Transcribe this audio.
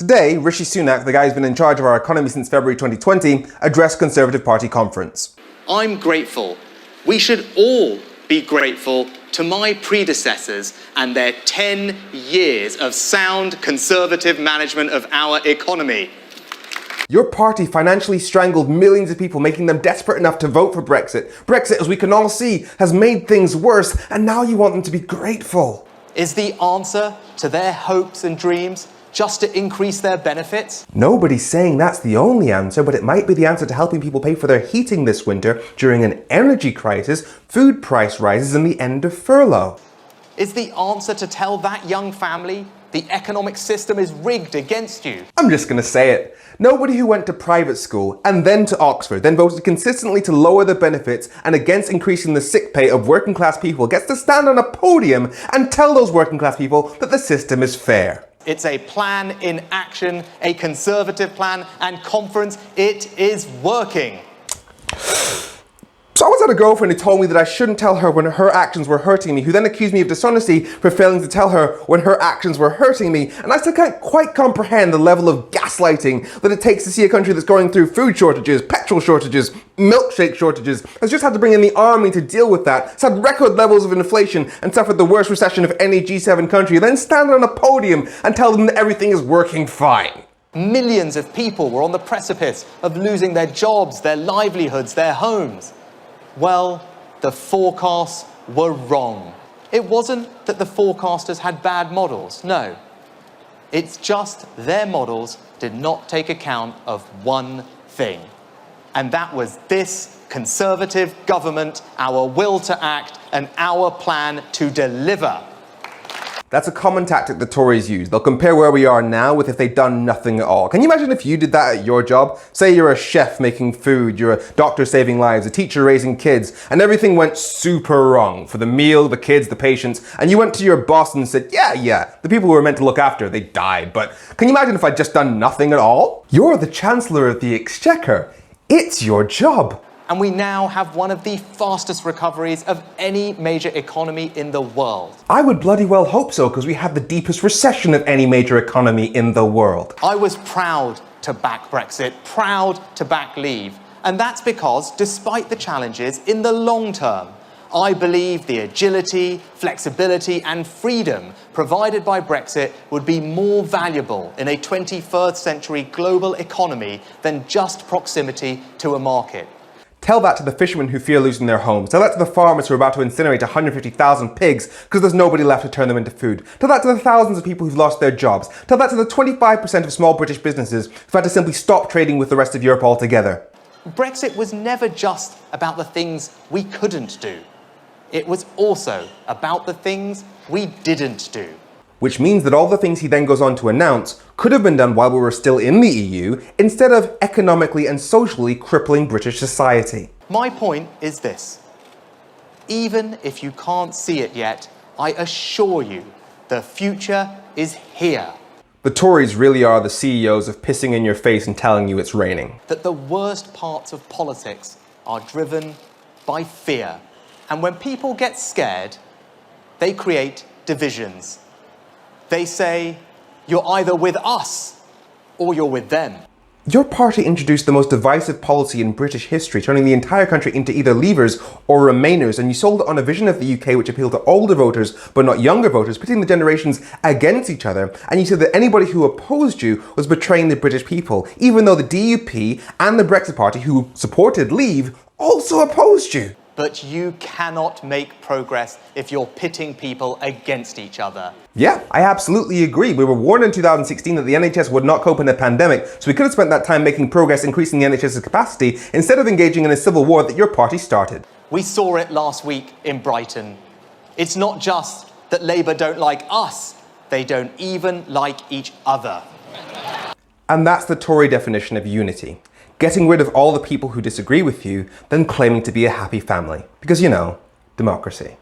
Today, Rishi Sunak, the guy who's been in charge of our economy since February 2020, addressed Conservative Party conference. I'm grateful. We should all be grateful to my predecessors and their 10 years of sound Conservative management of our economy. Your party financially strangled millions of people, making them desperate enough to vote for Brexit. Brexit, as we can all see, has made things worse, and now you want them to be grateful. Is the answer to their hopes and dreams just to increase their benefits? Nobody's saying that's the only answer, but it might be the answer to helping people pay for their heating this winter during an energy crisis, food price rises, and the end of furlough. Is the answer to tell that young family the economic system is rigged against you? I'm just going to say it. Nobody who went to private school and then to Oxford, then voted consistently to lower the benefits and against increasing the sick pay of working class people gets to stand on a podium and tell those working class people that the system is fair. It's a plan in action, a Conservative plan, and conference, it is working. So I once had a girlfriend who told me that I shouldn't tell her when her actions were hurting me, who then accused me of dishonesty for failing to tell her when her actions were hurting me, and I still can't quite comprehend the level of gaslighting that it takes to see a country that's going through food shortages, petrol shortages, milkshake shortages, has just had to bring in the army to deal with that, has had record levels of inflation and suffered the worst recession of any G7 country, then stand on a podium and tell them that everything is working fine. Millions of people were on the precipice of losing their jobs, their livelihoods, their homes. Well, the forecasts were wrong. It wasn't that the forecasters had bad models, no. It's just their models did not take account of one thing. And that was this Conservative government, our will to act, and our plan to deliver. That's a common tactic the Tories use. They'll compare where we are now with if they'd done nothing at all. Can you imagine if you did that at your job? Say you're a chef making food, you're a doctor saving lives, a teacher raising kids, and everything went super wrong for the meal, the kids, the patients, and you went to your boss and said, yeah, the people who were meant to look after, they died, but can you imagine if I'd just done nothing at all? You're the Chancellor of the Exchequer. It's your job. And we now have one of the fastest recoveries of any major economy in the world. I would bloody well hope so, because we had the deepest recession of any major economy in the world. I was proud to back Brexit, proud to back Leave. And that's because, despite the challenges, in the long term, I believe the agility, flexibility and freedom provided by Brexit would be more valuable in a 21st century global economy than just proximity to a market. Tell that to the fishermen who fear losing their homes. Tell that to the farmers who are about to incinerate 150,000 pigs because there's nobody left to turn them into food. Tell that to the thousands of people who've lost their jobs. Tell that to the 25% of small British businesses who've had to simply stop trading with the rest of Europe altogether. Brexit was never just about the things we couldn't do. It was also about the things we didn't do. Which means that all the things he then goes on to announce could have been done while we were still in the EU, instead of economically and socially crippling British society. My point is this. Even if you can't see it yet, I assure you, the future is here. The Tories really are the CEOs of pissing in your face and telling you it's raining. That the worst parts of politics are driven by fear. And when people get scared, they create divisions. They say, you're either with us or you're with them. Your party introduced the most divisive policy in British history, turning the entire country into either Leavers or Remainers, and you sold it on a vision of the UK which appealed to older voters but not younger voters, pitting the generations against each other, and you said that anybody who opposed you was betraying the British people, even though the DUP and the Brexit Party, who supported Leave, also opposed you. But you cannot make progress if you're pitting people against each other. Yeah, I absolutely agree. We were warned in 2016 that the NHS would not cope in a pandemic, so we could have spent that time making progress increasing the NHS's capacity instead of engaging in a civil war that your party started. We saw it last week in Brighton. It's not just that Labour don't like us, they don't even like each other. And that's the Tory definition of unity. Getting rid of all the people who disagree with you, then claiming to be a happy family. Because, you know, democracy.